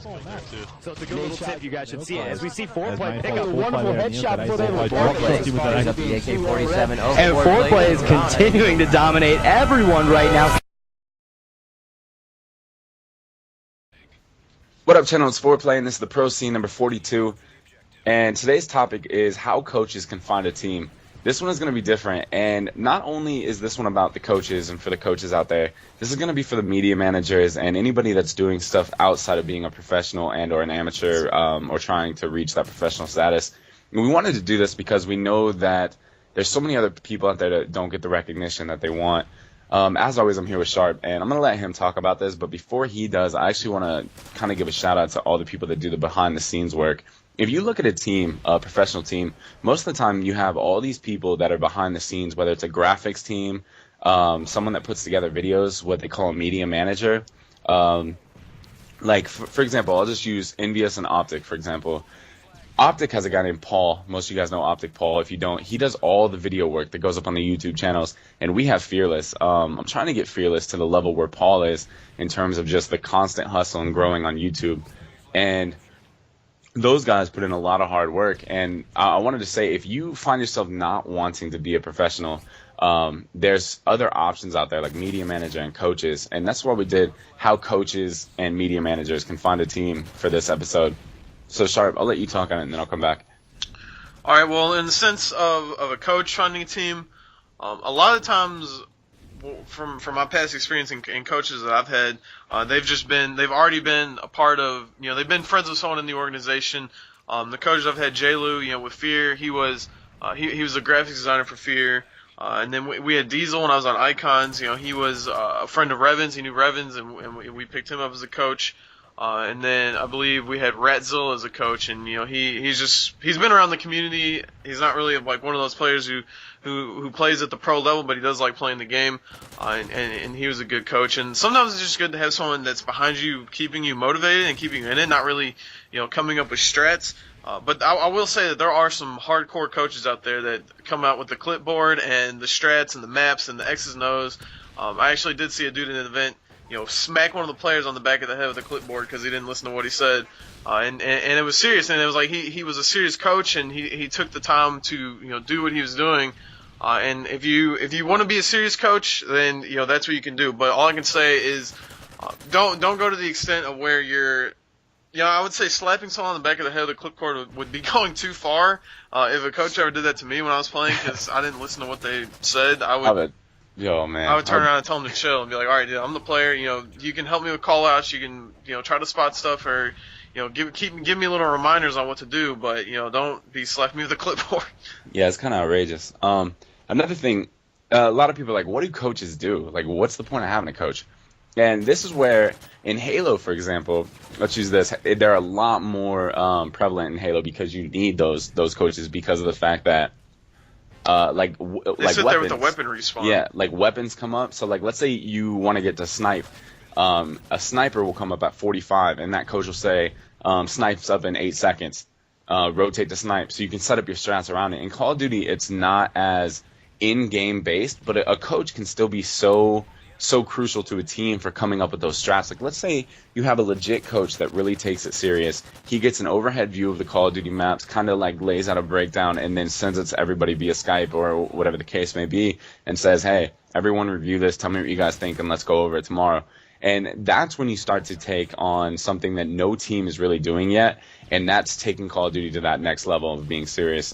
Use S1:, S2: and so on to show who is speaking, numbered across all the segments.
S1: So it's a good little tip you guys should see. As we see FoRePLayy pick up a wonderful headshot before they will FoRePLayy. And FoRePLayy is continuing to dominate everyone right now.
S2: What up, channel? It's FoRePLayy, and this is the Pro Scene number 42. And today's topic is how coaches can find a team. This one is going to be different, and not only is this one about the coaches and for the coaches out there, this is going to be for the media managers and anybody that's doing stuff outside of being a professional and or an amateur or trying to reach that professional status. And we wanted to do this because we know that there's so many other people out there that don't get the recognition that they want. As always, I'm here with Sharp, and I'm going to let him talk about this, but before he does, I actually want to kind of give a shout out to all the people that do the behind-the-scenes work. If you look at a team, a professional team, most of the time you have all these people that are behind the scenes, whether it's a graphics team, someone that puts together videos, what they call a media manager. Like, for example, I'll just use Envious and Optic, for example. Optic has a guy named Paul. Most of you guys know Optic Paul. If you don't, he does all the video work that goes up on the YouTube channels. And we have Fearless. I'm trying to get Fearless to the level where Paul is in terms of just the constant hustle and growing on YouTube. And those guys put in a lot of hard work. And I wanted to say, if you find yourself not wanting to be a professional, there's other options out there like media manager and coaches. And that's why we did how coaches and media managers can find a team for this episode. So, Sharp, I'll let you talk on it, and then I'll come back.
S3: All right, well, in the sense of a coach finding a team, a lot of times, from my past experience and coaches that I've had, they've already been a part of, they've been friends with someone in the organization. The coaches I've had, J. Lou, with Fear, he was a graphics designer for Fear. And then we had Diesel when I was on Icons. He was a friend of Revan's. He knew Revan's, and we picked him up as a coach. And then I believe we had Ratzil as a coach, and he's been around the community. He's not really like one of those players who plays at the pro level, but he does like playing the game. And he was a good coach. And sometimes it's just good to have someone that's behind you, keeping you motivated and keeping you in it, not really coming up with strats. But I will say that there are some hardcore coaches out there that come out with the clipboard and the strats and the maps and the X's and O's. I actually did see a dude in an event smack one of the players on the back of the head with a clipboard because he didn't listen to what he said, and it was serious, and it was like he was a serious coach, and he took the time to do what he was doing, and if you want to be a serious coach, then that's what you can do. But all I can say is don't go to the extent of where you're, I would say slapping someone on the back of the head with a clipboard would be going too far. If a coach ever did that to me when I was playing because I didn't listen to what they said, I would.
S2: Yo, man.
S3: I would turn around and tell him to chill and be like, all right, dude, I'm the player. You can help me with call-outs. You can, try to spot stuff or, give me little reminders on what to do. But, don't be slapping me with a clipboard.
S2: Yeah, it's kind of outrageous. Another thing, a lot of people are like, what do coaches do? Like, what's the point of having a coach? And this is where, in Halo, for example, let's use this. They're a lot more prevalent in Halo because you need those coaches because of the fact that like
S3: they
S2: like
S3: sit
S2: weapons.
S3: there with the weapon respawn.
S2: Yeah, like weapons come up. So like let's say you want to get to snipe. A sniper will come up at 45, and that coach will say, snipes up in 8 seconds. Rotate to snipe. So you can set up your strats around it. In Call of Duty, it's not as in-game based, but a coach can still be so crucial to a team for coming up with those strats. Like, let's say you have a legit coach that really takes it serious. He gets an overhead view of the Call of Duty maps, kind of like lays out a breakdown, and then sends it to everybody via Skype or whatever the case may be, and says, hey, everyone review this, tell me what you guys think, and let's go over it tomorrow. And that's when you start to take on something that no team is really doing yet, and that's taking Call of Duty to that next level of being serious.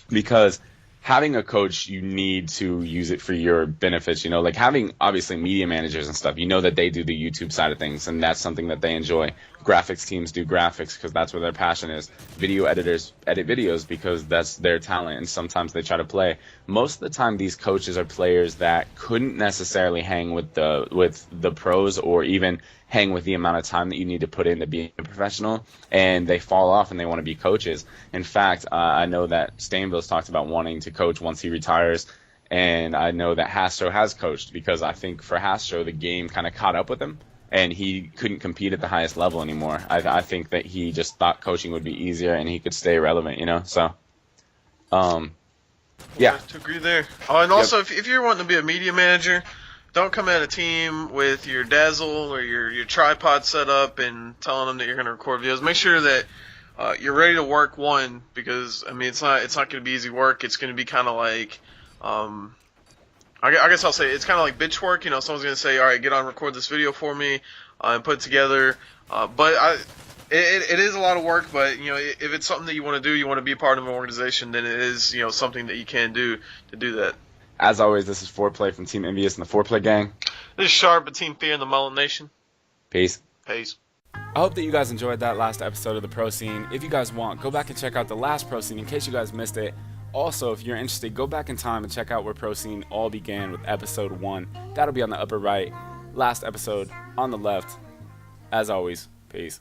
S2: Because having a coach, you need to use it for your benefits, like having, obviously, media managers and stuff. That they do the YouTube side of things, and that's something that they enjoy. Graphics teams do graphics because that's where their passion is. Video editors edit videos because that's their talent, and sometimes they try to play. Most of the time, these coaches are players that couldn't necessarily hang with the pros or even hang with the amount of time that you need to put in to be a professional, and they fall off and they want to be coaches. In fact, I know that Stainville's talked about wanting to coach once he retires, and I know that Hastro has coached because I think for Hastro, the game kind of caught up with him, and he couldn't compete at the highest level anymore. I think that he just thought coaching would be easier and he could stay relevant, so, yeah.
S3: To agree there. And also, if you're wanting to be a media manager, don't come at a team with your dazzle or your tripod set up and telling them that you're going to record videos. Make sure that you're ready to work one, because I mean it's not going to be easy work. It's going to be kind of like I guess I'll say it's kind of like bitch work. You know, someone's going to say, all right, get on, record this video for me, and put it together. It is a lot of work, but you know, if it's something that you want to do, you want to be part of an organization, then it is, you know, something that you can do to do that.
S2: As always, this is FoRePLayy from Team Envious and the FoRePLayy gang.
S3: This is Sharp at Team Fear and the Mullen Nation.
S2: Peace.
S3: Peace.
S4: I hope that you guys enjoyed that last episode of the Pro Scene. If you guys want, go back and check out the last Pro Scene in case you guys missed it. Also, if you're interested, go back in time and check out where Pro Scene all began with episode 1. That'll be on the upper right. Last episode on the left. As always, peace.